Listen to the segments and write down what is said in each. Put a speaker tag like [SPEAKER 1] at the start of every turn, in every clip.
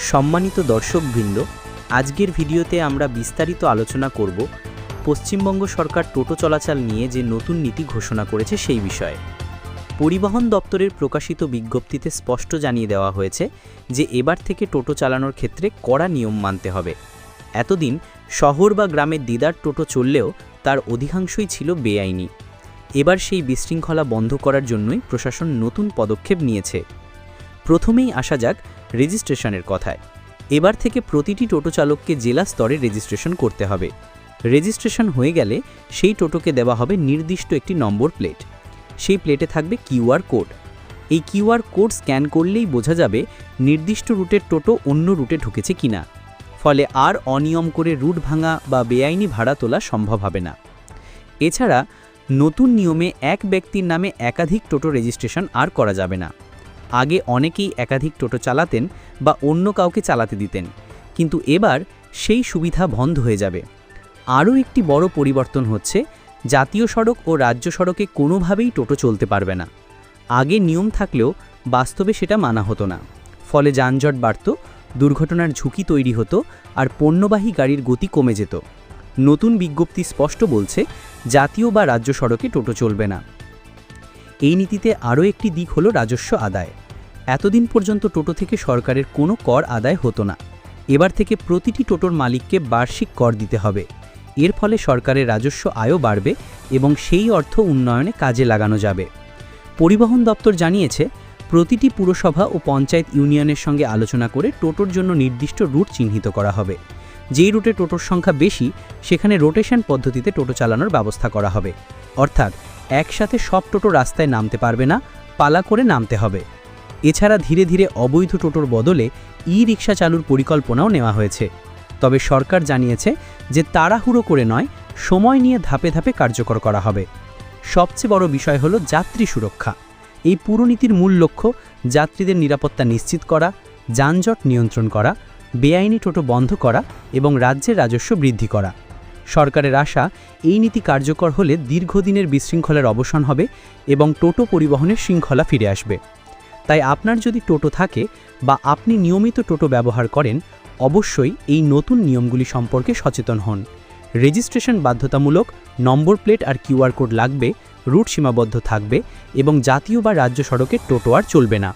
[SPEAKER 1] সম্মানিত দর্শকবৃন্দ, আজকের ভিডিওতে আমরা বিস্তারিত আলোচনা করব পশ্চিমবঙ্গ সরকার টোটো চলাচল নিয়ে যে নতুন নীতি ঘোষণা করেছে সেই বিষয়ে। পরিবহন দপ্তরের প্রকাশিত বিজ্ঞপ্তিতে স্পষ্ট জানিয়ে দেওয়া হয়েছে যে এবার থেকে টোটো চালানোর ক্ষেত্রে কড়া নিয়ম মানতে হবে। এতদিন শহর বা গ্রামের দিদার টোটো চললেও তার অধিকাংশই ছিল বেআইনি। এবার সেই বিশৃঙ্খলা বন্ধ করার জন্যই প্রশাসন নতুন পদক্ষেপ নিয়েছে। প্রথমেই আসা যাক রেজিস্ট্রেশনের কথায়। এবার থেকে প্রতিটি টোটো চালককে জেলা স্তরে রেজিস্ট্রেশন করতে হবে। রেজিস্ট্রেশন হয়ে গেলে সেই টোটোকে দেওয়া হবে নির্দিষ্ট একটি নম্বর প্লেট। সেই প্লেটে থাকবে কিউআর কোড। এই কিউআর কোড স্ক্যান করলেই বোঝা যাবে নির্দিষ্ট রুটের টোটো অন্য রুটে ঢুকেছে কিনা। ফলে আর অনিয়ম করে রুট ভাঙা বা বেআইনি ভাড়া তোলা সম্ভব হবে না। এছাড়া নতুন নিয়মে এক ব্যক্তির নামে একাধিক টোটো রেজিস্ট্রেশন আর করা যাবে না। আগে অনেকেই একাধিক টোটো চালাতেন বা অন্য কাউকে চালাতে দিতেন, কিন্তু এবার সেই সুবিধা বন্ধ হয়ে যাবে। আরও একটি বড় পরিবর্তন হচ্ছে, জাতীয় সড়ক ও রাজ্য সড়কে কোনোভাবেই টোটো চলতে পারবে না। আগে নিয়ম থাকলেও বাস্তবে সেটা মানা হতো না। ফলে যানজট বাড়ত, দুর্ঘটনার ঝুঁকি তৈরি হতো আর পণ্যবাহী গাড়ির গতি কমে যেত। নতুন বিজ্ঞপ্তি স্পষ্ট বলছে, জাতীয় বা রাজ্য সড়কে টোটো চলবে না। এই নীতিতে আরও একটি দিক হলো রাজস্ব আদায়। এতদিন পর্যন্ত টোটো থেকে সরকারের কোনো কর আদায় হতো না। এবার থেকে প্রতিটি টোটোর মালিককে বার্ষিক কর দিতে হবে। এর ফলে সরকারের রাজস্ব আয়ও বাড়বে এবং সেই অর্থ উন্নয়নে কাজে লাগানো যাবে। পরিবহন দপ্তর জানিয়েছে, প্রতিটি পুরসভা ও পঞ্চায়েত ইউনিয়নের সঙ্গে আলোচনা করে টোটোর জন্য নির্দিষ্ট রুট চিহ্নিত করা হবে। যেই রুটে টোটোর সংখ্যা বেশি সেখানে রোটেশন পদ্ধতিতে টোটো চালানোর ব্যবস্থা করা হবে। অর্থাৎ একসাথে সব টোটো রাস্তায় নামতে পারবে না, পালা করে নামতে হবে। এছাড়া ধীরে ধীরে অবৈধ টোটোর বদলে ই-রিকশা চালুর পরিকল্পনাও নেওয়া হয়েছে। তবে সরকার জানিয়েছে যে তাড়াহুড়ো করে নয়, সময় নিয়ে ধাপে ধাপে কার্যকর করা হবে। সবচেয়ে বড় বিষয় হলো যাত্রী সুরক্ষা। এই পুরো নীতির মূল লক্ষ্য যাত্রীদের নিরাপত্তা নিশ্চিত করা, যানজট নিয়ন্ত্রণ করা, বেআইনি টোটো বন্ধ করা এবং রাজ্যের রাজস্ব বৃদ্ধি করা। সরকারের আশা, এই নীতি কার্যকর হলে দীর্ঘদিনের বিশৃঙ্খলার অবসান হবে এবং টোটো পরিবহনের শৃঙ্খলা ফিরে আসবে। তাই আপনার যদি টোটো থাকে বা আপনি নিয়মিত টোটো ব্যবহার করেন, অবশ্যই এই নতুন নিয়মগুলি সম্পর্কে সচেতন হন। রেজিস্ট্রেশন বাধ্যতামূলক, নম্বর প্লেট আর কিউআর কোড লাগবে, রুট সীমাবদ্ধ থাকবে এবং জাতীয় বা রাজ্য সড়কে টোটো আর চলবে না।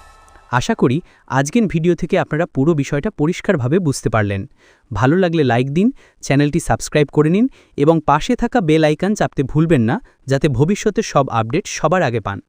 [SPEAKER 1] আশা করি আজকের ভিডিও থেকে আপনারা পুরো বিষয়টা পরিষ্কারভাবে বুঝতে পারলেন। ভালো লাগলে লাইক দিন, চ্যানেলটি সাবস্ক্রাইব করে নিন এবং পাশে থাকা বেল আইকন চাপতে ভুলবেন না, যাতে ভবিষ্যতে সব আপডেট সবার আগে পান।